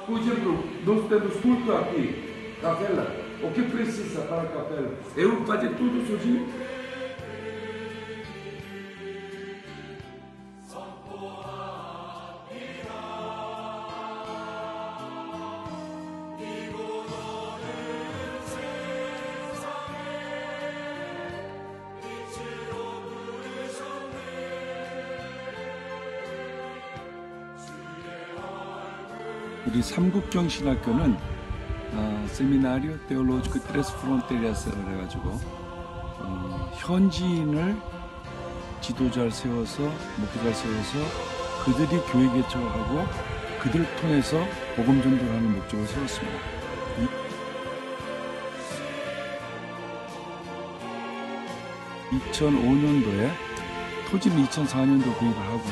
Por exemplo, nós temos culto aqui, capela. O que precisa para a capela? Eu fazer tudo sozinho? 우리 삼국경 신학교는 세미나리오 테올로지코 트레스 프론테리아스를 해가지고 현지인을 지도자를 세워서 목회자를 세워서 그들이 교회 개척을 하고 그들을 통해서 복음 전도를 하는 목적을 세웠습니다. 2005년도에 토지는 2004년도 구입을 하고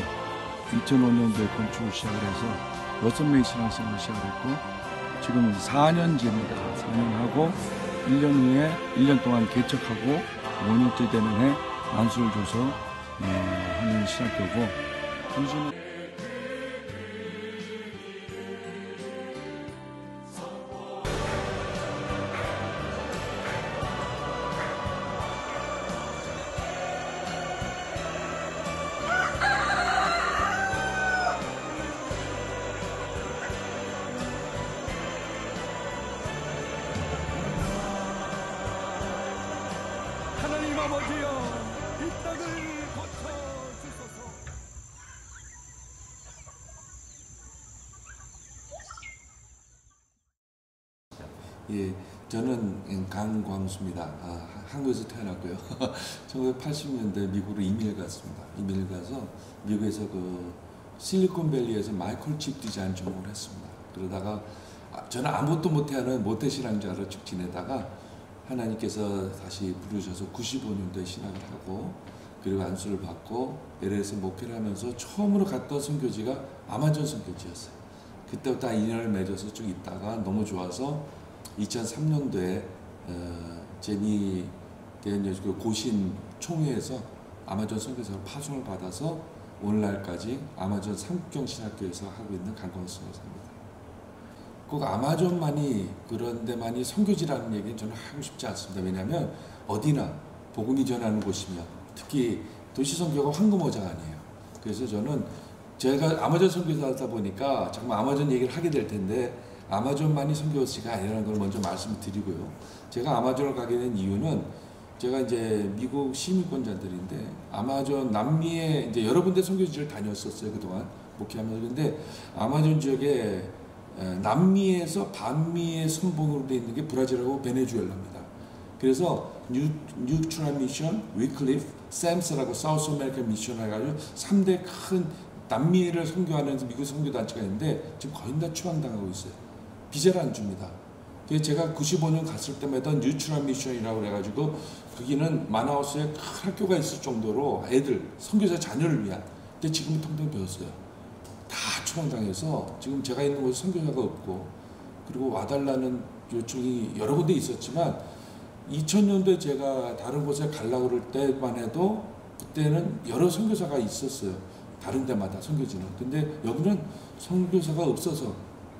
2005년도에 건축을 시작을 해서 6명의 신앙생활을 시작했고 지금 4년째입니다. 4년 하고 1년 후에 1년 동안 개척하고 5년째 되는 해 안수를 줘서 하는 신학교고 당신은 하나님 아버지여 이 땅을 고쳐주소서. 예, 저는 강광수입니다. 한국에서 태어났고요. 1980년대 미국으로 이민을 갔습니다. 이민을 가서 미국에서 그 실리콘밸리에서 마이크로 칩 디자인 전공을 했습니다. 그러다가 저는 아무것도 못하는 모태신앙자로 쭉 지내다가 하나님께서 다시 부르셔서 95년도에 신학을 하고 그리고 안수를 받고 LA에서 목회를 하면서 처음으로 갔던 선교지가 아마존 선교지였어요. 그때부터 인연을 맺어서 쭉 있다가 너무 좋아서 2003년도에 제니 그 고신 총회에서 아마존 선교사로 파송을 받아서 오늘날까지 아마존 삼국경 신학교에서 하고 있는 강광수 선교사입니다. 꼭 아마존만이 그런 데만이 선교지라는 얘기는 저는 하고 싶지 않습니다. 왜냐하면 어디나 복음이 전하는 곳이며 특히 도시 선교가 황금어장 아니에요. 그래서 저는 제가 아마존 선교사다 보니까 정말 아마존 얘기를 하게 될 텐데 아마존만이 선교지가 아니라는 걸 먼저 말씀드리고요. 제가 아마존을 가게 된 이유는 제가 이제 미국 시민권자들인데 아마존 남미에 이제 여러 군데 선교지를 다녔었어요. 그동안 목회하면서. 근데 아마존 지역에 남미에서 반미의 선봉으로 되어 있는 게 브라질하고 베네수엘라입니다. 그래서 뉴트럴 미션, 위클리프, 샘스라고 사우스 아메리칸 미션 해가지고 3대 큰 남미를 선교하는 미국 선교단체가 있는데 지금 거의 다 추방당하고 있어요. 비자를 안 줍니다. 그래서 제가 95년 갔을 때마다 뉴트럴 미션이라고 해가지고 거기는 마나우스에 큰 학교가 있을 정도로 애들, 선교사 자녀를 위한. 근데 지금은 통통 비었어요. 다 추방당해서 지금 제가 있는 곳에 선교사가 없고 그리고 와달라는 요청이 여러 군데 있었지만 2000년도에 제가 다른 곳에 가려고 그럴 때만 해도 그때는 여러 선교사가 있었어요. 다른 데마다 선교지는. 근데 여기는 선교사가 없어서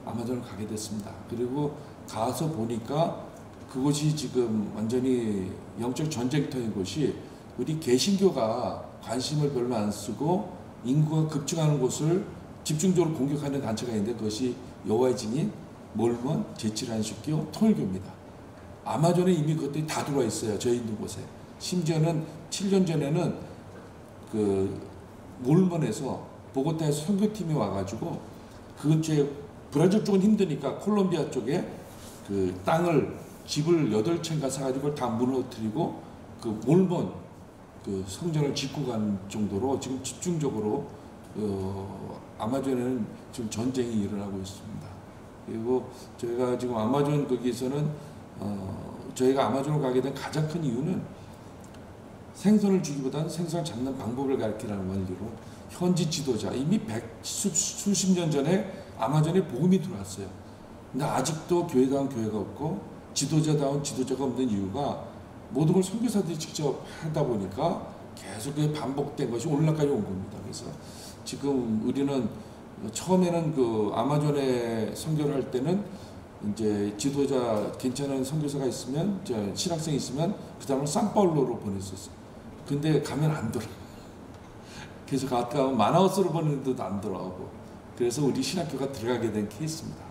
아마존을 가게 됐습니다. 그리고 가서 보니까 그곳이 지금 완전히 영적 전쟁터인 곳이 우리 개신교가 관심을 별로 안 쓰고 인구가 급증하는 곳을 집중적으로 공격하는 단체가 있는데 그것이 여호와의 증인, 몰몬, 제7안식교, 통일교입니다. 아마존에 이미 그것들이 다 들어와 있어요. 저희 있는 곳에. 심지어는 7년 전에는 그 몰몬에서 보고타에서 선교팀이 와가지고 그 근처에 브라질 쪽은 힘드니까 콜롬비아 쪽에 그 땅을 집을 8채인가 사가지고 그걸 다 무너뜨리고 그 몰몬 그 성전을 짓고 간 정도로 지금 집중적으로 아마존에는 지금 전쟁이 일어나고 있습니다. 그리고 저희가 지금 아마존 거기에서는 저희가 아마존을 가게 된 가장 큰 이유는 생선을 주기보다는 생선을 잡는 방법을 가르치라는 원리로 현지 지도자 이미 수십 년 전에 아마존에 복음이 들어왔어요. 근데 아직도 교회다운 교회가 없고 지도자다운 지도자가 없는 이유가 모든 걸 선교사들이 직접 하다 보니까 계속 반복된 것이 오늘날까지 온 겁니다. 그래서 지금 우리는 처음에는 그 아마존에 선교를 할 때는 이제 지도자 괜찮은 선교사가 있으면 신학생이 있으면 그 다음을 산파울로로 보냈었어요. 근데 가면 안 돌아. 그래서 갔다 오면 마나우스로 보냈는데도 안 돌아오고. 그래서 우리 신학교가 들어가게 된 케이스입니다.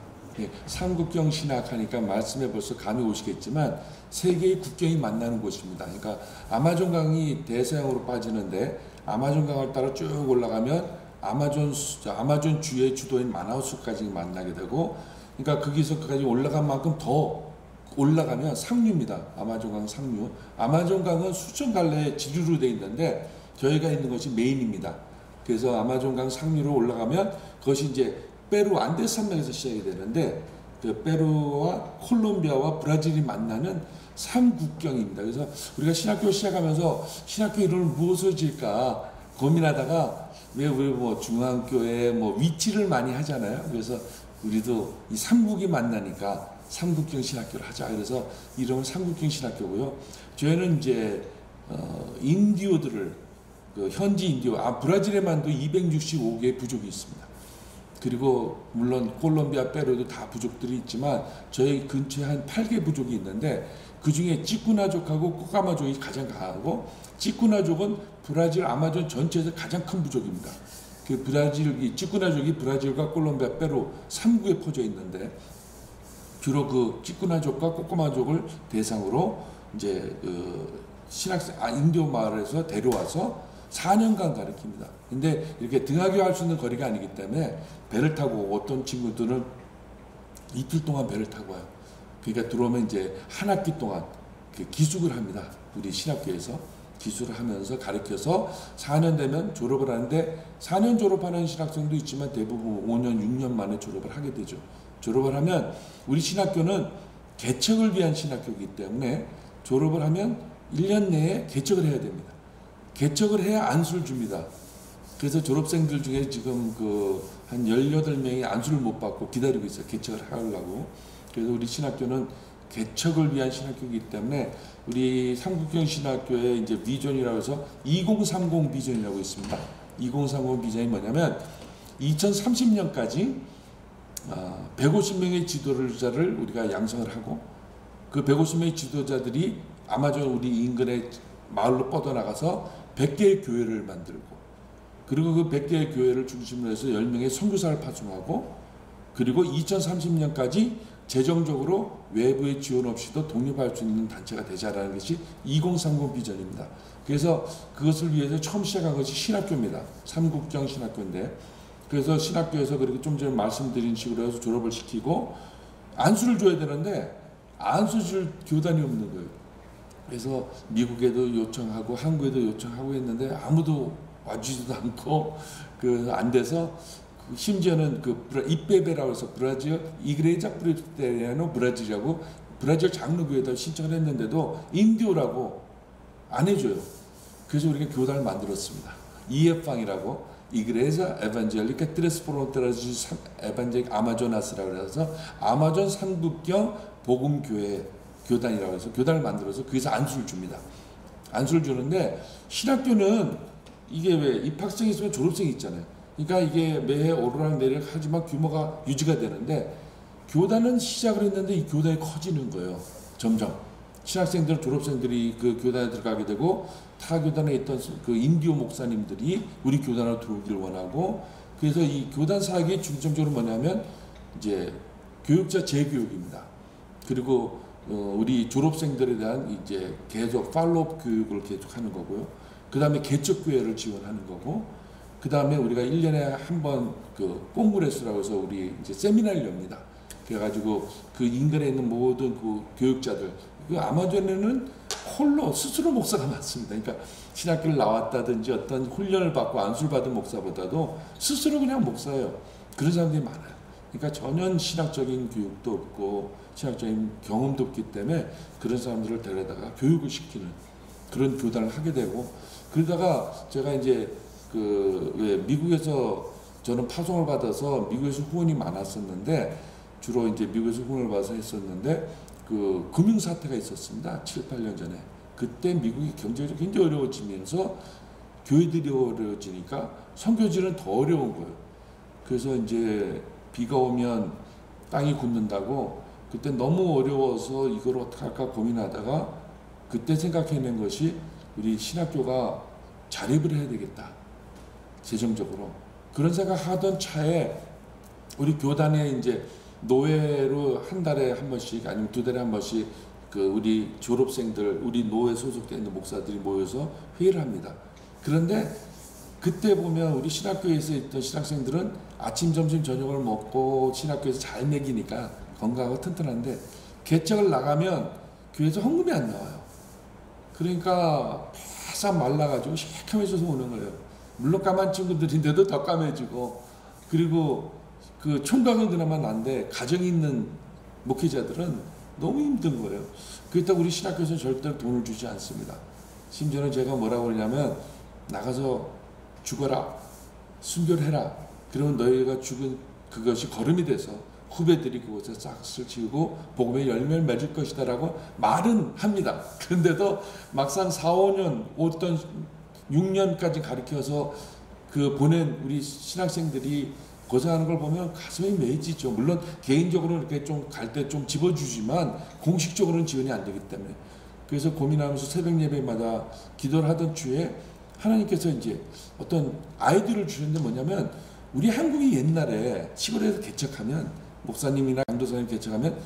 삼국경 신학하니까 말씀에 벌써 감이 오시겠지만 세 개의 국경이 만나는 곳입니다. 그러니까 아마존강이 대서양으로 빠지는데 아마존강을 따라 쭉 올라가면 아마존 주의 주도인 마나우스까지 만나게 되고, 그러니까 거기서 끝까지 올라간 만큼 더 올라가면 상류입니다. 아마존강 상류. 아마존강은 수천 갈래의 지류로 되어 있는데 저희가 있는 것이 메인입니다. 그래서 아마존강 상류로 올라가면 그것이 이제 페루 안데스 산맥에서 시작이 되는데 그 페루와 콜롬비아와 브라질이 만나는 삼국경입니다. 그래서 우리가 신학교 시작하면서 신학교 이름을 무엇으로 지을까 고민하다가 왜 우리 뭐 중앙교회 뭐 위치를 많이 하잖아요. 그래서 우리도 이 삼국이 만나니까 삼국경 신학교를 하자. 그래서 이름은 삼국경 신학교고요. 저희는 이제 인디오들을 그 현지 인디오, 브라질에만도 265개의 부족이 있습니다. 그리고 물론 콜롬비아, 페루도 다 부족들이 있지만 저희 근처에 한 8개 부족이 있는데 그 중에 찌꾸나족하고 코카마족이 가장 강하고, 찌꾸나족은 브라질 아마존 전체에서 가장 큰 부족입니다. 그 이 찌꾸나족이 브라질과 콜롬비아, 페루 3국에 퍼져 있는데 주로 그 찌꾸나족과 코카마족을 대상으로 이제 신학생 인디오 마을에서 데려와서 4년간 가르칩니다. 근데 이렇게 등하교 할 수 있는 거리가 아니기 때문에 배를 타고, 어떤 친구들은 이틀 동안 배를 타고 와요. 그러니까 들어오면 이제 한 학기 동안 그 기숙을 합니다. 우리 신학교에서 기술을 하면서 가르쳐서 4년 되면 졸업을 하는데, 4년 졸업하는 신학생도 있지만 대부분 5년, 6년 만에 졸업을 하게 되죠. 졸업을 하면 우리 신학교는 개척을 위한 신학교이기 때문에 졸업을 하면 1년 내에 개척을 해야 됩니다. 개척을 해야 안수를 줍니다. 그래서 졸업생들 중에 지금 한 18명이 안수를 못 받고 기다리고 있어요. 개척을 하려고. 그래서 우리 신학교는 개척을 위한 신학교이기 때문에 우리 삼국경 신학교의 이제 비전이라고 해서 2030 비전이라고 있습니다. 2030 비전이 뭐냐면 2030년까지 150명의 지도자를 우리가 양성을 하고, 그 150명의 지도자들이 아마존 우리 인근의 마을로 뻗어나가서 100개의 교회를 만들고, 그리고 그 100개의 교회를 중심으로 해서 10명의 선교사를 파송하고, 그리고 2030년까지 재정적으로 외부의 지원 없이도 독립할 수 있는 단체가 되자라는 것이 2030 비전입니다. 그래서 그것을 위해서 처음 시작한 것이 신학교입니다. 삼국경 신학교인데, 그래서 신학교에서 그렇게 좀 전에 말씀드린 식으로 해서 졸업을 시키고 안수를 줘야 되는데 안수 줄 교단이 없는 거예요. 그래서 미국에도 요청하고 한국에도 요청하고 했는데 아무도 와주지도 않고 안 돼서, 심지어는 이페베라고 해서 브라질 이그레자 프레스테리아노 브라질이라고 브라질 장로교회에다 신청을 했는데도 인디오라고 안 해줘요. 그래서 우리가 교단을 만들었습니다. 이에팡이라고, 이그레자 에반젤리카 트레스포론테라지 에반젤릭 아마조나스라고 해서 아마존 삼국경 복음교회 교단이라고 해서 교단을 만들어서 거기서 안수를 줍니다. 안수를 주는데, 신학교는 이게 왜 입학생이 있으면 졸업생이 있잖아요. 그러니까 이게 매해 오르락내리락 하지만 규모가 유지가 되는데, 교단은 시작을 했는데 이 교단이 커지는 거예요. 점점 신학생들, 졸업생들이 그 교단에 들어가게 되고, 타 교단에 있던 그 인디오 목사님들이 우리 교단으로 들어오기를 원하고, 그래서 이 교단 사역이 중점적으로 뭐냐면 이제 교육자 재교육입니다. 그리고 우리 졸업생들에 대한 이제 계속 팔로업 교육을 계속하는 거고요. 그 다음에 개척교회를 지원하는 거고, 그 다음에 우리가 1년에 한 번 꽁그레스라고 해서 우리 이제 세미나를 엽니다. 그래가지고 그 인근에 있는 모든 그 교육자들, 아마존에는 홀로 스스로 목사가 많습니다. 그러니까 신학교를 나왔다든지 어떤 훈련을 받고 안수를 받은 목사보다도 스스로 그냥 목사예요. 그런 사람들이 많아요. 그러니까 전혀 신학적인 교육도 없고 신학적인 경험도 없기 때문에 그런 사람들을 데려다가 교육을 시키는 그런 교단을 하게 되고, 그러다가 제가 이제 왜 미국에서 저는 파송을 받아서 미국에서 후원이 많았었는데, 주로 이제 미국에서 후원을 받아서 했었는데, 금융 사태가 있었습니다. 7, 8년 전에. 그때 미국이 경제적으로 굉장히 어려워지면서 교회들이 어려워지니까 선교지는 더 어려운 거예요. 그래서 이제 비가 오면 땅이 굳는다고 그때 너무 어려워서 이걸 어떻게 할까 고민하다가 그때 생각해낸 것이 우리 신학교가 자립을 해야 되겠다. 재정적으로. 그런 생각하던 차에 우리 교단에 이제 노회로 한 달에 한 번씩 아니면 두 달에 한 번씩 그 우리 졸업생들, 우리 노회 소속되어 있는 목사들이 모여서 회의를 합니다. 그런데 그때 보면 우리 신학교에서 있던 신학생들은 아침, 점심, 저녁을 먹고 신학교에서 잘 먹이니까 건강하고 튼튼한데 개척을 나가면 교회에서 헌금이 안 나와요. 그러니까 바싹 말라가지고 시커매져서 오는 거예요. 물론 까만 친구들인데도 더 까매지고 그리고 그 총각은 그나마 난데 가정이 있는 목회자들은 너무 힘든 거예요. 그렇다고 우리 신학교에서 절대 돈을 주지 않습니다. 심지어는 제가 뭐라고 그러냐면 나가서 죽어라, 순교를 해라. 그러면 너희가 죽은 그것이 거름이 돼서 후배들이 그곳에 싹을 지우고 복음의 열매를 맺을 것이다 라고 말은 합니다. 그런데도 막상 4, 5년, 어떤 6년까지 가르쳐서 그 보낸 우리 신학생들이 고생하는 걸 보면 가슴이 메이지죠. 물론 개인적으로 이렇게 좀 갈 때 좀 집어주지만 공식적으로는 지원이 안 되기 때문에. 그래서 고민하면서 새벽 예배마다 기도를 하던 주에 하나님께서 이제 어떤 아이디어를 주셨는데 뭐냐면 우리 한국이 옛날에 시골에서 개척하면 목사님이나 강도사님 개척하면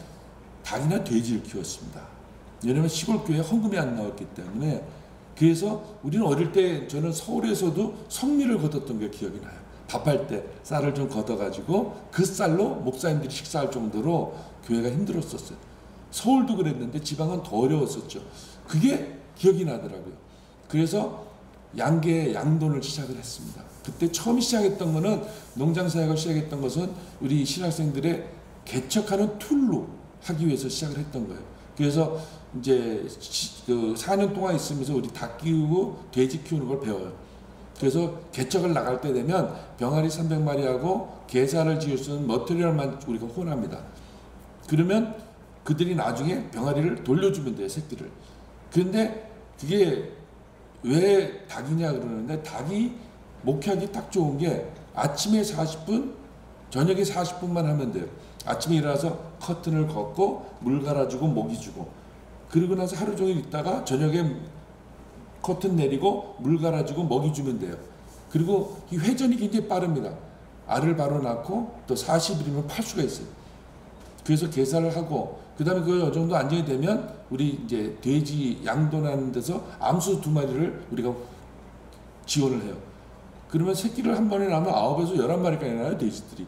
닭이나 돼지를 키웠습니다. 왜냐하면 시골 교회에 헌금이 안 나왔기 때문에. 그래서 우리는 어릴 때 저는 서울에서도 성미를 거뒀던 게 기억이 나요. 밥할 때 쌀을 좀 걷어가지고 그 쌀로 목사님들이 식사할 정도로 교회가 힘들었었어요. 서울도 그랬는데 지방은 더 어려웠었죠. 그게 기억이 나더라고요. 그래서 양돈을 시작을 했습니다. 그때 처음 시작했던 거는 농장사역을 시작했던 것은 우리 신학생들의 개척하는 툴로 하기 위해서 시작을 했던 거예요. 그래서 이제 그 4년 동안 있으면서 우리 닭 키우고 돼지 키우는 걸 배워요. 그래서 개척을 나갈 때 되면 병아리 300마리하고 게살을 지을 수 있는 머티리얼만 우리가 혼합니다. 그러면 그들이 나중에 병아리를 돌려주면 돼요, 새끼를. 그런데 그게 왜 닭이냐 그러는데 닭이 목회하기 딱 좋은 게 아침에 40분, 저녁에 40분만 하면 돼요. 아침에 일어나서 커튼을 걷고 물 갈아주고 먹이 주고 그러고 나서 하루 종일 있다가 저녁에 커튼 내리고 물 갈아주고 먹이 주면 돼요. 그리고 이 회전이 굉장히 빠릅니다. 알을 바로 낳고 또 40일이면 팔 수가 있어요. 그래서 계산을 하고 그 다음에 그 정도 안정이 되면 우리 이제 돼지 양돈하는 데서 암수 2마리를 우리가 지원을 해요. 그러면 새끼를 한 번에 낳으면 9에서 11마리까지 나요, 돼지들이.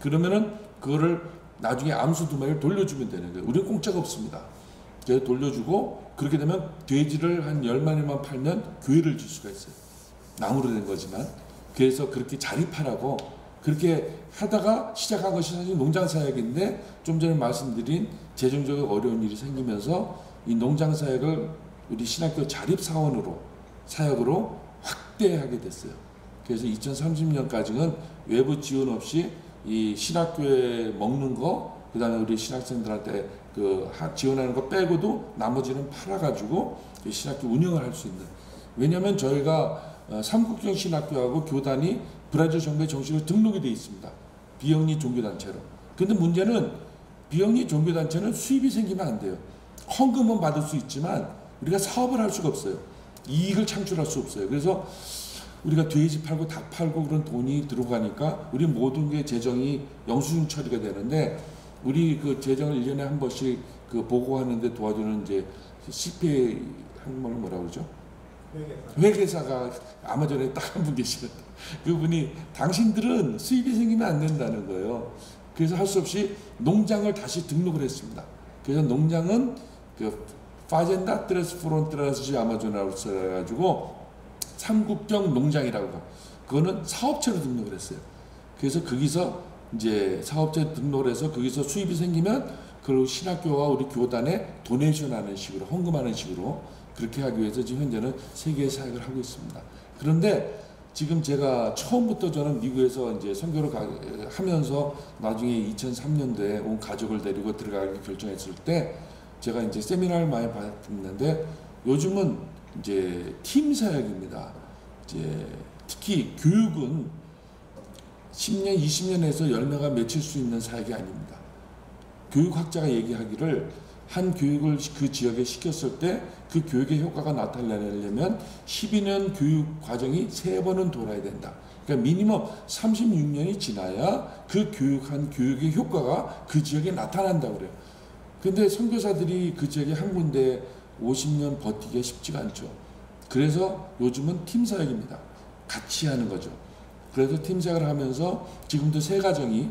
그러면은 그거를 나중에 암수 2마리를 돌려주면 되는 거예요. 우리는 공짜가 없습니다. 그래서 돌려주고 그렇게 되면 돼지를 한 10마리만 팔면 교회를 줄 수가 있어요. 나무로 된 거지만. 그래서 그렇게 자립하라고 그렇게 하다가 시작한 것이 사실 농장사역인데 좀 전에 말씀드린 재정적으로 어려운 일이 생기면서 이 농장사역을 우리 신학교 자립사원으로 사역으로 확대하게 됐어요. 그래서 2030년까지는 외부 지원 없이 이 신학교에 먹는 거, 그 다음에 우리 신학생들한테 그 지원하는 거 빼고도 나머지는 팔아가지고 신학교 운영을 할 수 있는. 왜냐하면 저희가 삼국경 신학교하고 교단이 브라질 정부에 정식으로 등록이 되어 있습니다. 비영리 종교단체로. 근데 문제는 비영리 종교단체는 수입이 생기면 안 돼요. 헌금은 받을 수 있지만 우리가 사업을 할 수가 없어요. 이익을 창출할 수 없어요. 그래서 우리가 돼지 팔고 닭 팔고 그런 돈이 들어가니까 우리 모든 게 재정이 영수증 처리가 되는데 우리 그 재정을 1년에 한 번씩 그 보고하는데 도와주는 이제 CPA 한국말로 뭐라고 그러죠? 회계사가 아마존에 딱 한 분 계시는데 그분이 당신들은 수입이 생기면 안 된다는 거예요. 그래서 할 수 없이 농장을 다시 등록을 했습니다. 그래서 농장은 그 파젠다 트레스 프론트라스 아마존이라고 써가지고 삼국경 농장이라고 그거는 사업체로 등록을 했어요. 그래서 거기서 이제 사업체 등록을 해서 거기서 수입이 생기면 그걸 신학교와 우리 교단에 도네이션하는 식으로 헌금하는 식으로 그렇게 하기 위해서 지금 현재는 세계의 사역을 하고 있습니다. 그런데 지금 제가 처음부터 저는 미국에서 이제 선교를 하면서 나중에 2003년도에 온 가족을 데리고 들어가기 결정했을 때 제가 이제 세미나를 많이 받았는데 요즘은 이제 팀 사역입니다. 이제 특히 교육은 10년, 20년에서 열매가 맺힐 수 있는 사역이 아닙니다. 교육학자가 얘기하기를 한 교육을 그 지역에 시켰을 때 그 교육의 효과가 나타나려면 12년 교육 과정이 3번은 돌아야 된다. 그러니까 미니멈 36년이 지나야 그 교육한 교육의 효과가 그 지역에 나타난다고 그래요. 근데 선교사들이 그 지역에 한 군데 50년 버티기가 쉽지가 않죠. 그래서 요즘은 팀사역입니다. 같이 하는 거죠. 그래서 팀사역을 하면서 지금도 3가정이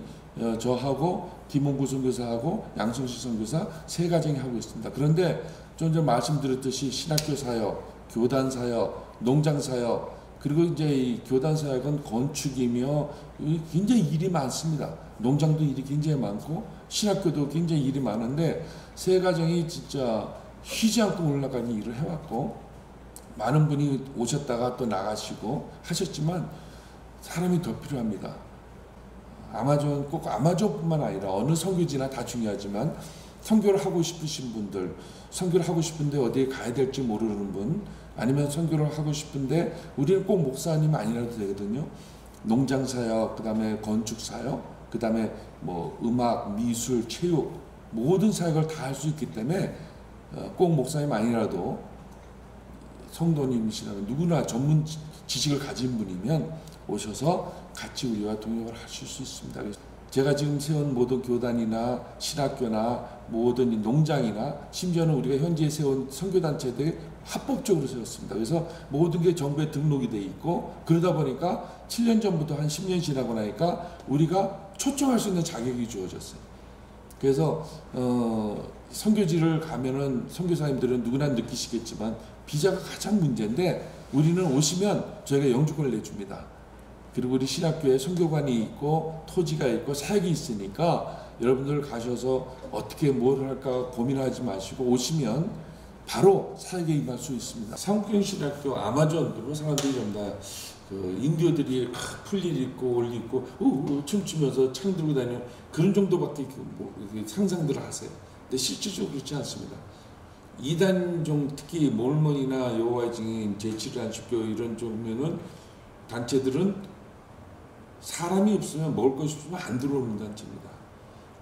저하고 김홍구 선교사하고 양성식 선교사 3가정이 하고 있습니다. 그런데 좀 전에 말씀드렸듯이 신학교 사역, 교단 사역, 농장 사역, 그리고 이제 이 교단 사역은 건축이며 굉장히 일이 많습니다. 농장도 일이 굉장히 많고 신학교도 굉장히 일이 많은데 3가정이 진짜 쉬지 않고 올라가는 일을 해왔고 많은 분이 오셨다가 또 나가시고 하셨지만 사람이 더 필요합니다. 아마존, 꼭 아마존뿐만 아니라 어느 선교지나 다 중요하지만 선교를 하고 싶으신 분들, 선교를 하고 싶은데 어디에 가야 될지 모르는 분, 아니면 선교를 하고 싶은데 우리는 꼭 목사님 아니라도 되거든요. 농장 사역, 그 다음에 건축 사역, 그 다음에 뭐 음악, 미술, 체육 모든 사역을 다 할 수 있기 때문에 꼭 목사님 아니라도 성도님이시라면 누구나 전문 지식을 가진 분이면 오셔서 같이 우리와 동역을 하실 수 있습니다. 제가 지금 세운 모든 교단이나 신학교나 모든 농장이나 심지어는 우리가 현재 세운 선교단체들이 합법적으로 세웠습니다. 그래서 모든 게 정부에 등록이 돼 있고 그러다 보니까 7년 전부터 한 10년 지나고 나니까 우리가 초청할 수 있는 자격이 주어졌어요. 그래서 선교지를 가면은 선교사님들은 누구나 느끼시겠지만 비자가 가장 문제인데 우리는 오시면 저희가 영주권을 내줍니다. 그리고 우리 신학교에 선교관이 있고 토지가 있고 사역이 있으니까 여러분들 가셔서 어떻게 뭘 할까 고민하지 마시고 오시면 바로 사역에 임할 수 있습니다. 상국형 신학교 아마존 그리고 사람들이 전부 다 그 인디어들이 풀일 입고 올 입고 춤추면서 창 들고 다니는 그런 정도밖에 상상들을 하세요. 근데 실질적으로 그렇지 않습니다. 이단종 특히 몰몬이나 여호와의 증인 제7일 안식교 이런 쪽면은 단체들은 사람이 없으면 먹을 것이 없으면 안 들어오는 단체입니다.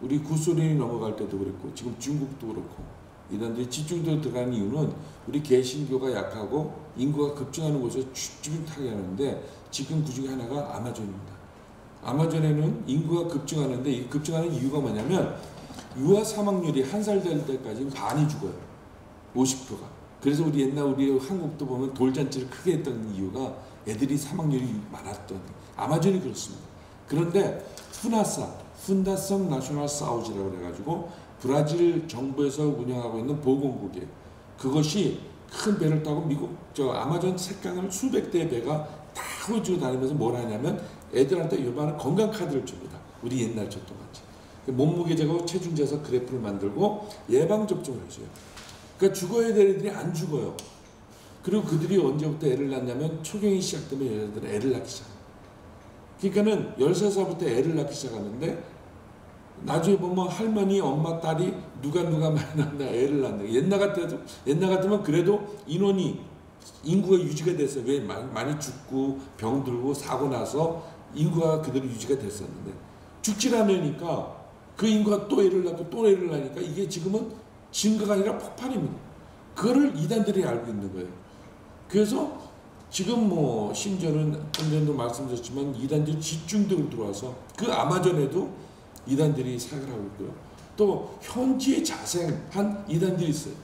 우리 구소련이 넘어갈 때도 그랬고 지금 중국도 그렇고 이단들이 집중적으로 들어가는 이유는 우리 개신교가 약하고 인구가 급증하는 곳에서 집중하게 하는데 지금 그 중에 하나가 아마존입니다. 아마존에는 인구가 급증하는데 이 급증하는 이유가 뭐냐면 유아 사망률이 1살 될 때까지 반이 죽어요. 50%가. 그래서 우리 옛날 우리 한국도 보면 돌잔치를 크게 했던 이유가 애들이 사망률이 많았던 아마존이 그렇습니다. 그런데 푼다성 나셔널 사우지라고 그래가지고 브라질 정부에서 운영하고 있는 보건국이에요. 그것이 큰 배를 타고 미국 아마존 색강을 수백 대의 배가 다 호주고 다니면서 뭘 하냐면 애들한테 요만한 건강 카드를 줍니다. 우리 옛날처럼 똑같이. 몸무게 재고 체중 재서 그래프를 만들고 예방 접종을 해줘요. 그러니까 죽어야 될 애들이 안 죽어요. 그리고 그들이 언제부터 애를 낳냐면 초경이 시작되면 얘네들은 애를 낳기 시작합니다. 그러니까는 13살부터 애를 낳기 시작하는데 나중에 보면 할머니, 엄마, 딸이 누가 많이 낳나 애를 낳는 옛날 같으면 그래도 인구가 유지가 됐어요. 왜 많이 죽고 병들고 사고 나서 인구가 그대로 유지가 됐었는데 죽질 않으니까 그 인구가 또 애를 낳고 또 애를 낳으니까 이게 지금은 증가가 아니라 폭발입니다. 그거를 이단들이 알고 있는 거예요. 그래서 지금 뭐 심지어는 좀 전에도 말씀드렸지만 이단들이 집중적으로 들어와서 그 아마존에도 이단들이 사역을 하고 있고요. 또 현지에 자생한 이단들이 있어요.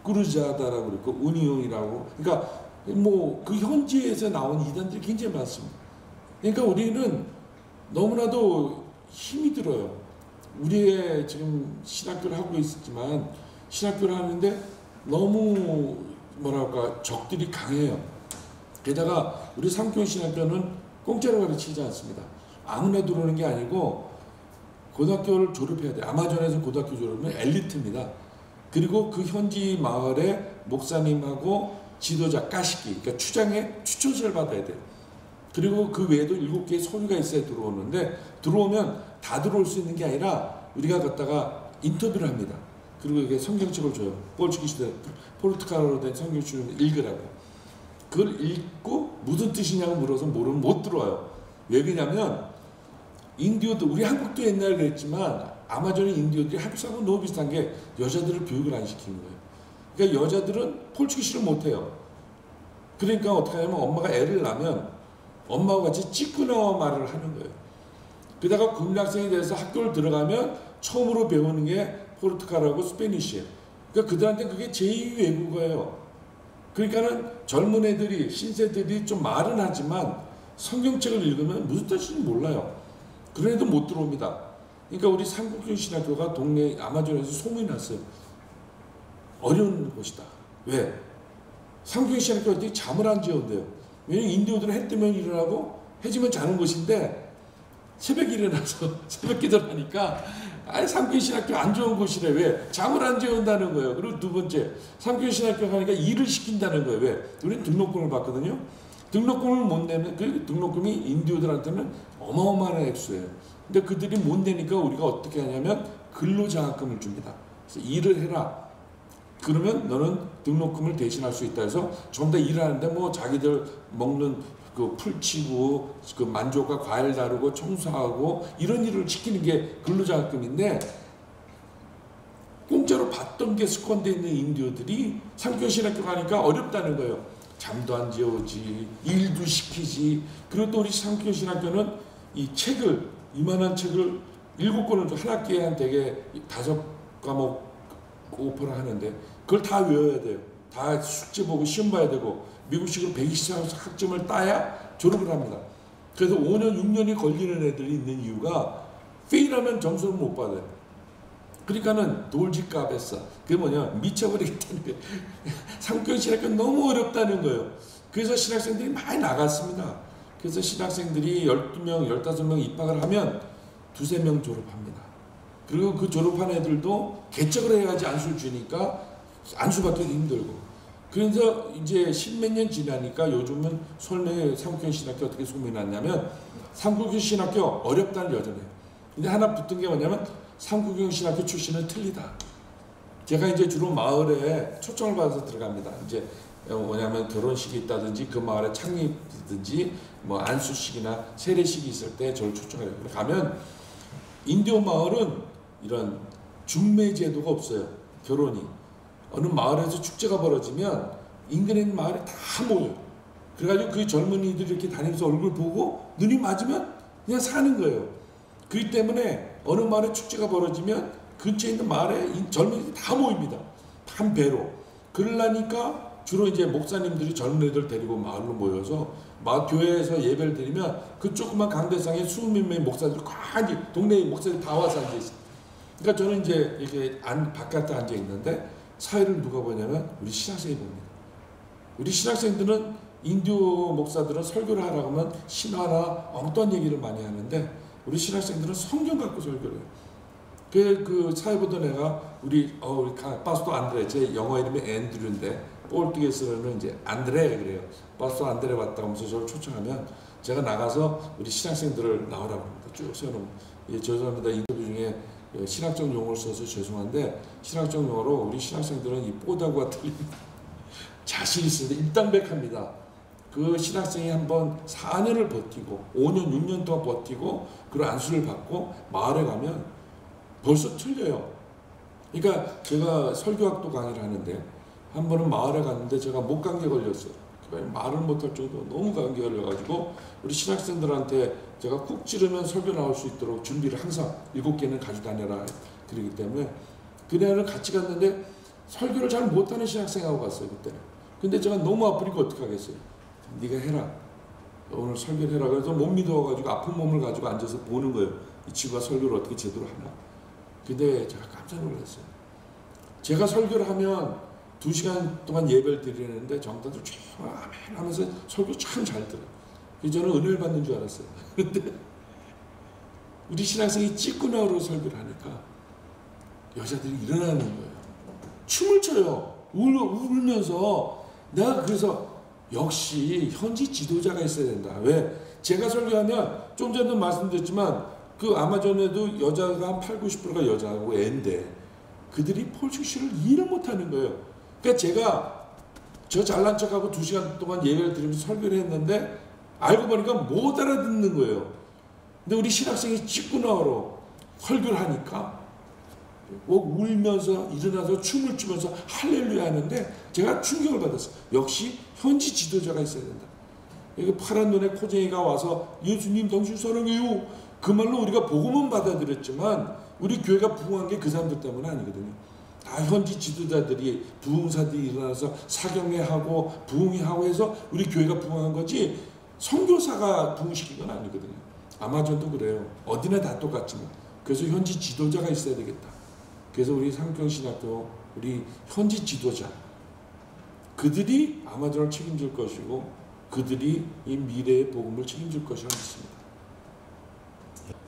꾸르자다라고 그랬고 우니온이라고. 그러니까 뭐 그 현지에서 나온 이단들이 굉장히 많습니다. 그러니까 우리는 너무나도 힘이 들어요. 우리의 지금 신학교를 하고 있지만 신학교를 하는데 너무 뭐랄까 적들이 강해요. 게다가 우리 상경 신학교는 공짜로 가르치지 않습니다. 아무나 들어오는 게 아니고 고등학교를 졸업해야 돼요. 아마존에서 고등학교 졸업하면 엘리트입니다. 그리고 그 현지 마을의 목사님하고 지도자 까시기, 그러니까 추장의 추천서를 받아야 돼요. 그리고 그 외에도 7개의 소유가 있어야 들어오는데 들어오면 다 들어올 수 있는 게 아니라 우리가 갔다가 인터뷰를 합니다. 그리고 이게 성경책을 줘요. 포르투갈어로 된 성경책을 읽으라고. 그걸 읽고 무슨 뜻이냐고 물어서 모르면 못 들어와요. 왜 그러냐면 인디어도 우리 한국도 옛날에 그랬지만 아마존의 인디어들이 한국 사람하고 너무 비슷한 게 여자들을 교육을 안 시키는 거예요. 그러니까 여자들은 포르투기스를 못해요. 그러니까 어떻게 하냐면 엄마가 애를 낳으면 엄마와 같이 찌끄러워 말을 하는 거예요. 그러다가 국민학생이 돼서 학교를 들어가면 처음으로 배우는 게 포르투갈하고 스페니쉬예요. 그러니까 그들한테 그게 제2 외국어예요. 그러니까는 젊은 애들이 신세들이 좀 말은 하지만 성경책을 읽으면 무슨 뜻인지 몰라요. 그런 애도 못 들어옵니다. 그러니까 우리 삼국교 신학교가 동네 아마존에서 소문이 났어요. 어려운 곳이다. 왜? 삼국교 신학교가 어떻게 잠을 안 재운대요. 왜냐면 인디오들은 해 뜨면 일어나고 해 지면 자는 곳인데 새벽에 일어나서 새벽 기도를 하니까 아니 삼국교 신학교 안 좋은 곳이래. 왜? 잠을 안 재운다는 거예요. 그리고 두 번째 삼국교 신학교 가니까 일을 시킨다는 거예요. 왜? 우리는 등록금을 받거든요. 등록금을 못 내면 그 등록금이 인디오들한테는 어마어마한 액수예요. 근데 그들이 못 내니까 우리가 어떻게 하냐면 근로장학금을 줍니다. 그래서 일을 해라. 그러면 너는 등록금을 대신할 수 있다 해서 전부 다 일하는데 뭐 자기들 먹는 그 풀 치고 그 만조가 과일 다루고 청소하고 이런 일을 시키는 게 근로장학금인데 공짜로 받던 게 습관되어 있는 인디오들이 삼교신학교 가니까 어렵다는 거예요. 잠도 안 재우지, 일도 시키지. 그리고 또 우리 삼교신학교는 이 책을 이만한 책을 7권을 한 학기에 한 대개 5과목 오퍼를 하는데 그걸 다 외워야 돼요. 다 숙제 보고 시험 봐야 되고 미국식으로 124학점을 따야 졸업을 합니다. 그래서 5년, 6년이 걸리는 애들이 있는 이유가 페일하면 점수를 못 받아요. 그러니까는 돌직값에서 그게 뭐냐 미쳐버리겠다는 거예요. 삼교신학교 너무 어렵다는 거예요. 그래서 신학생들이 많이 나갔습니다. 그래서 신학생들이 12명, 15명 입학을 하면 2~3명 졸업합니다. 그리고 그 졸업한 애들도 개척을 해야지 안수를 주니까 안수 받기도 힘들고. 그래서 이제 10몇 년 지나니까 요즘은 솔매의 삼국교 신학교 어떻게 소문이 났냐면 삼국교 신학교 어렵다는 여전해요. 근데 하나 붙은 게 뭐냐면 삼국교 신학교 출신은 틀리다. 제가 이제 주로 마을에 초청을 받아서 들어갑니다. 이제 뭐냐면 결혼식이 있다든지 그 마을에 창립이든지 뭐 안수식이나 세례식이 있을 때 저를 초청해요. 가면 인디오 마을은 이런 중매 제도가 없어요. 결혼이. 어느 마을에서 축제가 벌어지면 인근에 있는 마을에 다 모여요. 그래가지고 그 젊은이들이 이렇게 다니면서 얼굴 보고 눈이 맞으면 그냥 사는 거예요. 그렇기 때문에 어느 마을에 축제가 벌어지면 근처에 있는 마을에 젊은이들이 다 모입니다. 한 배로. 그러려니까 주로 이제 목사님들이 젊은 애들 데리고 마을로 모여서 마을 교회에서 예배를 드리면 그 조그만 강대상에 20몇 명의 목사들이 꽉 동네 목사들이 다 와서 앉아 있어요. 그러니까 저는 이제 이렇게 바깥에 앉아 있는데 사회를 누가 보냐면 우리 신학생이 봅니다. 우리 신학생들은 인디오 목사들은 설교를 하라고 하면 신화나 엉뚱한 얘기를 많이 하는데 우리 신학생들은 성경 갖고 설교를 해요. 그 사회 보던 애가 우리 파스토 안드레, 제 영어 이름이 앤드류인데 포르투게스어는 이제 안드레 그래요. 파스토 안드레 왔다 하면서 저를 초청하면 제가 나가서 우리 신학생들을 나오라고 합니다. 쭉 세워놓으면 죄송합니다. 인터뷰 중에 신학적 용어를 써서 죄송한데 신학적 용어로 우리 신학생들은 이 뽀다구가 틀립니다. 자신 있습니다. 일당백합니다. 그 신학생이 한번 4년을 버티고 5년, 6년 동안 버티고 그런 안수를 받고 마을에 가면 벌써 틀려요. 그러니까 제가 설교학도 강의를 하는데 한 번은 마을에 갔는데 제가 목감기에 걸렸어요. 말을 못할 정도로 너무 감기에 걸려가지고 우리 신학생들한테 제가 쿡 찌르면 설교 나올 수 있도록 준비를 항상 7개는 가지고 다녀라 그러기 때문에 그날은 같이 갔는데 설교를 잘 못하는 신학생하고 갔어요. 그때는. 근데 제가 너무 아프니까 어떻게 하겠어요. 네가 해라. 오늘 설교를 해라. 그래서 못 믿어가지고 아픈 몸을 가지고 앉아서 보는 거예요. 이 친구가 설교를 어떻게 제대로 하나. 근데 제가 깜짝 놀랐어요. 제가 설교를 하면 2시간 동안 예배를 드리는데 정답을 쫙 아멘 하면서 설교 참 잘 들어요. 그래서 저는 은혜를 받는 줄 알았어요. 그런데 우리 신학생이 찌끄나로 설교를 하니까 여자들이 일어나는 거예요. 춤을 춰요. 울면서. 내가 그래서 역시 현지 지도자가 있어야 된다. 왜? 제가 설교하면 좀 전에도 말씀드렸지만 그 아마존에도 여자가 한 80~90%가 여자고 애인데 그들이 폴축시를 이해를 못하는 거예요. 그러니까 제가 저 잘난 척하고 2시간 동안 예배를 드리면서 설교를 했는데 알고 보니까 못 알아듣는 거예요. 근데 우리 신학생이 직구나로 설교를 하니까 울면서 일어나서 춤을 추면서 할렐루야 하는데 제가 충격을 받았어요. 역시 현지 지도자가 있어야 된다. 여기 파란 눈에 코쟁이가 와서 예수님 당신 사랑해요. 그 말로 우리가 복음은 받아들였지만 우리 교회가 부흥한 게 그 사람들 때문은 아니거든요. 다 현지 지도자들이 부흥사들이 일어나서 사경례하고 부흥회하고 해서 우리 교회가 부흥한 거지 선교사가 부흥시킨 건 아니거든요. 아마존도 그래요. 어디나 다 똑같지만. 그래서 현지 지도자가 있어야 되겠다. 그래서 우리 상평신학교 우리 현지 지도자 그들이 아마존을 책임질 것이고 그들이 이 미래의 복음을 책임질 것이라고 믿습니다.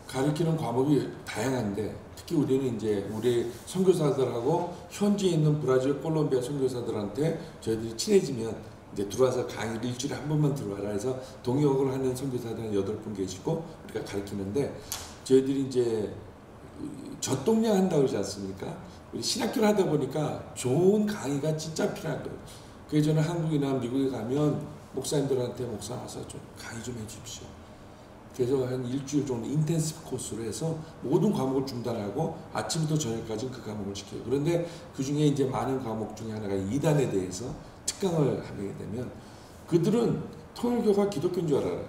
가르치는 과목이 다양한데 특히 우리는 이제 우리 선교사들하고 현지에 있는 브라질, 콜롬비아 선교사들한테 저희들이 친해지면 이제 들어와서 강의를 일주일에 한 번만 들어와라 해서 동역을 하는 선교사들은 8분 계시고 우리가 가르치는데 저희들이 이제 젖동량 한다고 그러지 않습니까? 우리 신학교를 하다 보니까 좋은 강의가 진짜 필요한 거예요. 그래서 저는 한국이나 미국에 가면 목사님들한테 목사 와서 좀 강의 좀 해주십시오. 그래서 한 일주일 정도 인텐시브 코스로 해서 모든 과목을 중단하고 아침부터 저녁까지 그 과목을 시켜요. 그런데 그 중에 이제 많은 과목 중에 하나가 이단에 대해서 특강을 하게 되면 그들은 통일교가 기독교인 줄 알아요.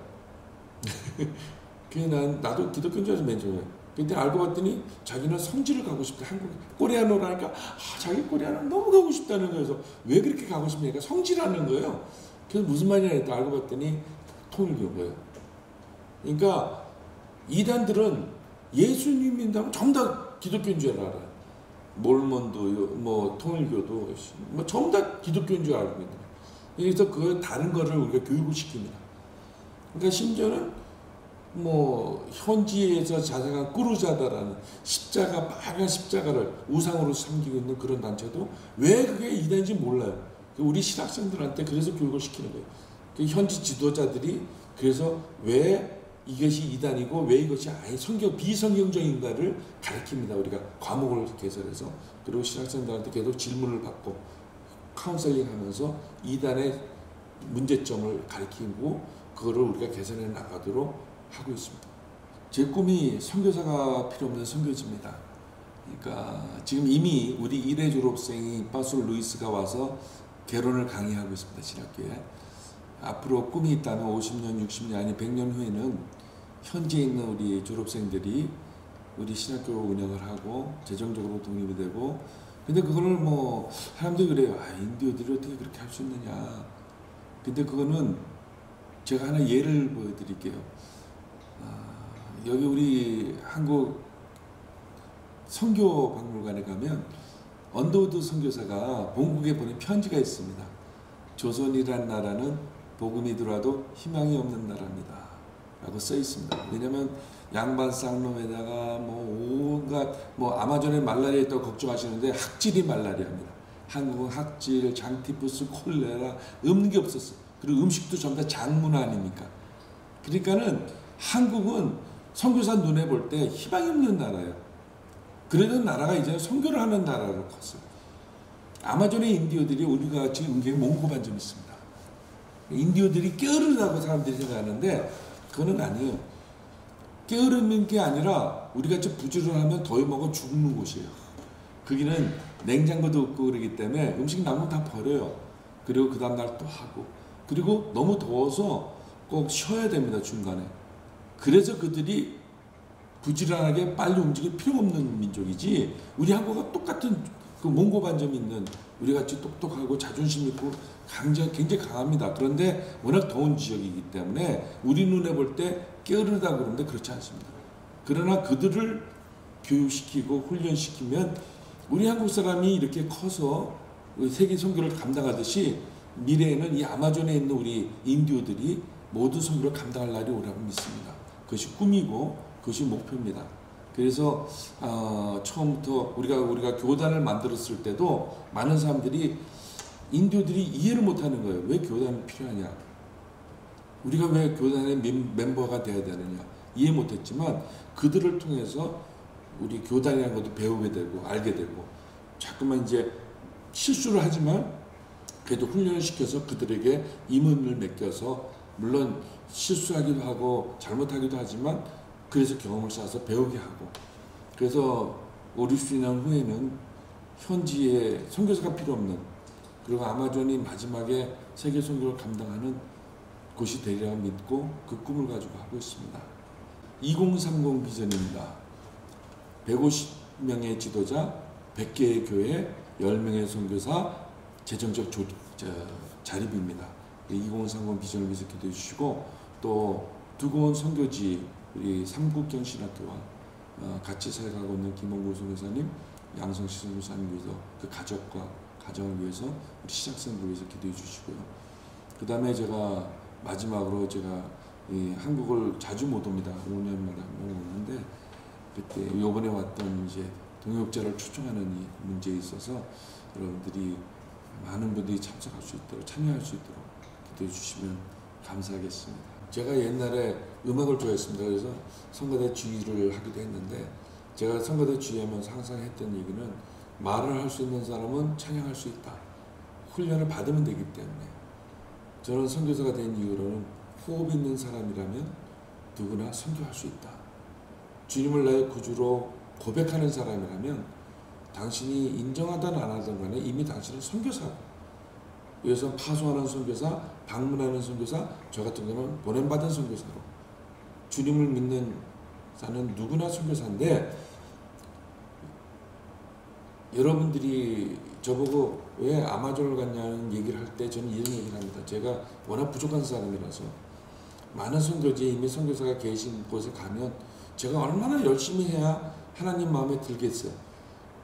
그래서 나도 기독교인 줄 알아서 맨 처음에. 근데 알고 봤더니 자기는 성지를 가고 싶다. 한국 코리아노라니까 자기 코리아노 너무 가고 싶다는 거예요. 그래서 왜 그렇게 가고 싶냐니까 성지라는 거예요. 그래서 무슨 말이냐 했다 알고 봤더니 통일교인 거예요. 그러니까 이단들은 예수님 믿는다면 전부 다 기독교인 줄 알아요. 몰몬도 뭐 통일교도 뭐 전부 다 기독교인 줄 알고 있는. 그래서 그 다른 거를 우리가 교육을 시킵니다. 그러니까 심지어는 뭐 현지에서 자생한 꾸루자다라는 십자가 빨간 십자가를 우상으로 섬기고 있는 그런 단체도 왜 그게 이단인지 몰라요. 우리 신학생들한테 그래서 교육을 시키는 거예요. 현지 지도자들이 그래서 왜 이것이 이단이고 왜 이것이 아예 비성경적인가를 가르칩니다. 우리가 과목을 개설해서 그리고 신학생들한테 계속 질문을 받고 카운셀링 하면서 이단의 문제점을 가르치고 그거를 우리가 개선해 나가도록 하고 있습니다. 제 꿈이 선교사가 필요 없는 선교지입니다. 그러니까 지금 이미 우리 1회 졸업생이 파솔 루이스가 와서 개론을 강의하고 있습니다. 신학교에. 앞으로 꿈이 있다면 50년, 60년 아니 100년 후에는 현지에 있는 우리 졸업생들이 우리 신학교 운영을 하고 재정적으로 독립이 되고 근데 그거를 뭐 사람들이 그래요. 인디오들이 어떻게 그렇게 할 수 있느냐. 근데 그거는 제가 하나 예를 보여드릴게요. 여기 우리 한국 선교박물관에 가면 언더우드 선교사가 본국에 보낸 편지가 있습니다. 조선이란 나라는 복음이 들어와도 희망이 없는 나라입니다. 라고 써 있습니다. 왜냐면 양반 쌍놈에다가 뭐 온갖 뭐 아마존에 말라리아 있다고 걱정하시는데 학질이 말라리아입니다. 한국은 학질, 장티푸스, 콜레라 없는 게 없었어요. 그리고 음식도 전부 다 장문 아닙니까? 그러니까는 한국은 선교사 눈에 볼 때 희망이 없는 나라예요. 그러던 나라가 이제 선교를 하는 나라로 컸어요. 아마존의 인디오들이 우리가 같이 은근히 몽고반 점 있습니다. 인디오들이 게으르다고 사람들이 생각하는데 그거는 아니에요. 게으르는 게 아니라 우리같이 부지런하면 더위 먹어 죽는 곳이에요. 거기는 냉장고도 없고 그러기 때문에 음식 남으면 다 버려요. 그리고 그 다음날 또 하고 그리고 너무 더워서 꼭 쉬어야 됩니다. 중간에. 그래서 그들이 부지런하게 빨리 움직일 필요 없는 민족이지 우리 한국과 똑같은 그 몽고반점 있는 우리같이 똑똑하고 자존심 있고 굉장히 강합니다. 그런데 워낙 더운 지역이기 때문에 우리 눈에 볼 때 게으르다 그러는데 그렇지 않습니다. 그러나 그들을 교육시키고 훈련시키면 우리 한국 사람이 이렇게 커서 세계 선교를 감당하듯이 미래에는 이 아마존에 있는 우리 인디오들이 모든 선교를 감당할 날이 오라고 믿습니다. 그것이 꿈이고 그것이 목표입니다. 그래서 처음부터 우리가 교단을 만들었을 때도 많은 사람들이 인디오들이 이해를 못하는 거예요. 왜 교단이 필요하냐? 우리가 왜 교단의 멤버가 돼야 되느냐? 이해 못했지만 그들을 통해서 우리 교단이라는 것도 배우게 되고 알게 되고 자꾸만 이제 실수를 하지만 그래도 훈련을 시켜서 그들에게 임무를 맡겨서 물론 실수하기도 하고 잘못하기도 하지만 그래서 경험을 쌓아서 배우게 하고, 그래서 5, 60년 후에는 현지에 선교사가 필요 없는, 그리고 아마존이 마지막에 세계 선교를 감당하는 곳이 되리라 믿고 그 꿈을 가지고 하고 있습니다. 2030 비전입니다. 150명의 지도자, 100개의 교회, 10명의 선교사, 재정적 자립입니다. 2030 비전을 위해서 기도해 주시고, 또 두고온 선교지 우리 삼국경 신학교와 같이 살아가고 있는 김원구 선교사님, 양성시 선교사님 위해서 그 가족과 가정을 위해서 우리 시작생들을 위해서 기도해 주시고요. 그 다음에 제가 마지막으로 제가 한국을 자주 못 옵니다. 5년마다 한 번 오는데, 그때 요번에 왔던 이제 동역자를 초청하는 이 문제에 있어서 여러분들이 많은 분들이 참석할 수 있도록, 참여할 수 있도록 기도해 주시면 감사하겠습니다. 제가 옛날에 음악을 좋아했습니다. 그래서 성가대 주의를 하기도 했는데, 제가 성가대 주의하면서 항상 했던 얘기는 말을 할 수 있는 사람은 찬양할 수 있다. 훈련을 받으면 되기 때문에. 저는 선교사가 된 이유로는 호흡 있는 사람이라면 누구나 선교할 수 있다. 주님을 나의 구주로 고백하는 사람이라면 당신이 인정하든 안 하든 간에 이미 당신은 선교사고, 그래서 파송하는 선교사, 방문하는 선교사, 저 같은 경우는 보냄받은 선교사로, 주님을 믿는 자는 누구나 선교사인데, 여러분들이 저보고 왜 아마존을 갔냐는 얘기를 할 때 저는 이런 얘기를 합니다. 제가 워낙 부족한 사람이라서 많은 선교지에 이미 선교사가 계신 곳에 가면 제가 얼마나 열심히 해야 하나님 마음에 들겠어요.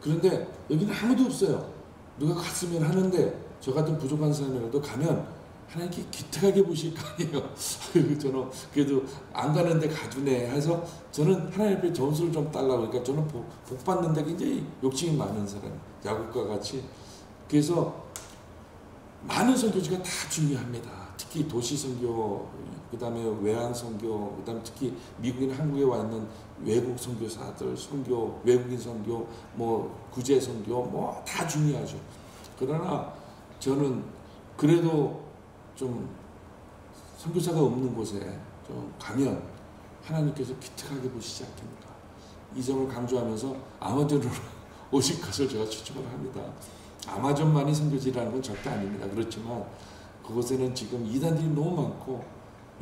그런데 여기는 아무도 없어요. 누가 갔으면 하는데 저 같은 부족한 사람이라도 가면 하나님께 기특하게 보실 거 아니에요. 저는 그래도 안 가는데 가주네 해서 저는 하나님 앞에 점수를 좀 달라고, 그러니까 저는 복 받는데 굉장히 욕심이 많은 사람, 야곱과 같이. 그래서 많은 선교지가 다 중요합니다. 특히 도시 선교, 그 다음에 외환 선교, 그 다음에 특히 미국인 한국에 와 있는 외국 선교사들 선교, 외국인 선교, 뭐 구제 선교, 뭐 다 중요하죠. 그러나 저는 그래도 좀 선교사가 없는 곳에 좀 가면 하나님께서 기특하게 보시지 않겠는가, 이 점을 강조하면서 아마존으로 오실 것을 제가 추천을 합니다. 아마존만이 선교지라는 건 절대 아닙니다. 그렇지만 그곳에는 지금 이단들이 너무 많고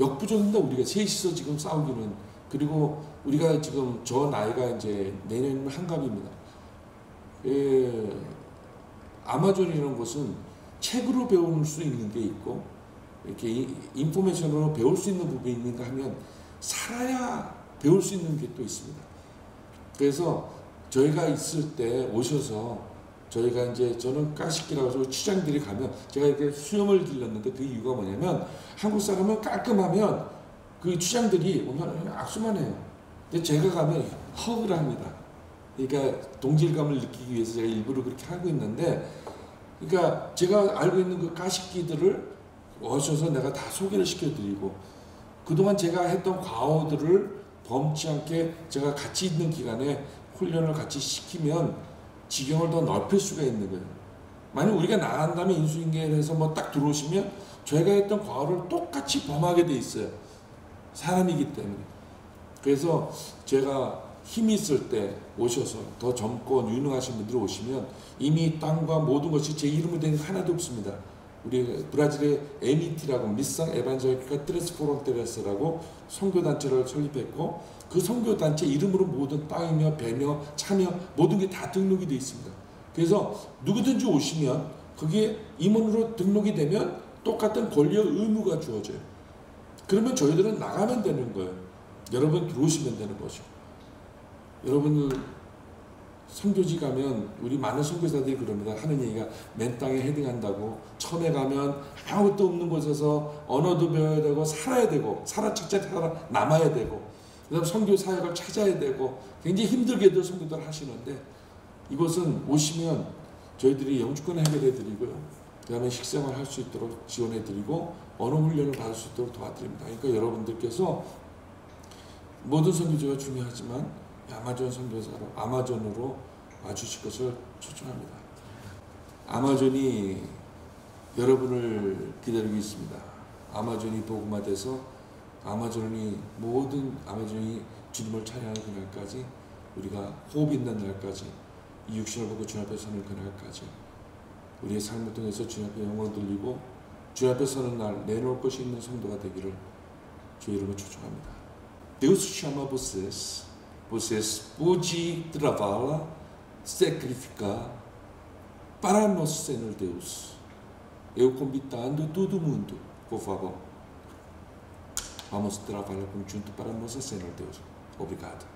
역부족입니다. 우리가 셋이서 지금 싸우기는. 그리고 우리가 지금 저 나이가 이제 내년 한갑입니다. 아마존이라는 곳은 책으로 배울 수 있는 게 있고 이렇게 인포메이션으로 배울 수 있는 부분이 있는가 하면 살아야 배울 수 있는 게 또 있습니다. 그래서 저희가 있을 때 오셔서 저희가 이제 저는 까식기라고 해서 취장들이 가면 제가 이렇게 수염을 길렀는데 그 이유가 뭐냐면 한국 사람은 깔끔하면 그 취장들이 오면 악수만 해요. 근데 제가 가면 허그를 합니다. 그러니까 동질감을 느끼기 위해서 제가 일부러 그렇게 하고 있는데, 그러니까 제가 알고 있는 그 까식기들을 오셔서 내가 다 소개를 시켜드리고, 그동안 제가 했던 과오들을 범치 않게 제가 같이 있는 기간에 훈련을 같이 시키면 지경을 더 넓힐 수가 있는 거예요. 만약 우리가 나간 다음에 인수인계해서 뭐 딱 들어오시면 저희가 했던 과오를 똑같이 범하게 돼 있어요. 사람이기 때문에. 그래서 제가 힘이 있을 때 오셔서 더 젊고 유능하신 분들이 오시면 이미 땅과 모든 것이 제 이름으로 된 게 하나도 없습니다. 우리 브라질의 MET라고 미상 에반젤리카 트랜스포런테레스라고 선교단체를 설립했고, 그 선교단체 이름으로 모든 땅이며 배며 차며 모든 게 다 등록이 되어 있습니다. 그래서 누구든지 오시면 거기에 임원으로 등록이 되면 똑같은 권리와 의무가 주어져요. 그러면 저희들은 나가면 되는 거예요. 여러분 들어오시면 되는 거죠. 여러분들 선교지 가면 우리 많은 선교사들이 그럽니다. 하는 얘기가 맨 땅에 헤딩한다고. 처음에 가면 아무것도 없는 곳에서 언어도 배워야 되고 살아야 되고 남아야 되고, 그다음 선교 사역을 찾아야 되고 굉장히 힘들게도 선교들 하시는데, 이곳은 오시면 저희들이 영주권 해결해 드리고요. 그 다음에 식생활 할 수 있도록 지원해 드리고 언어 훈련을 받을 수 있도록 도와드립니다. 그러니까 여러분들께서 모든 선교지가 중요하지만 아마존 선교사로, 아마존으로 와주실 것을 추천합니다. 아마존이 여러분을 기다리고 있습니다. 아마존이 복음화돼서 모든 아마존이 주님을 찬양하는 그날까지, 우리가 호흡 있는 날까지, 이 육신을 보고 주님 앞에 서는 그날까지 우리의 삶을 통해서 주님 앞에 영광 돌리고 주님 앞에 서는 날 내놓을 것이 있는 성도가 되기를 주의 이름으로 축복합니다. Deus chama vocês pode travá-la, sacrificar para nosso Senhor Deus. Eu convidando todo mundo, por favor, vamos trabalhar junto para nosso Senhor Deus. Obrigado.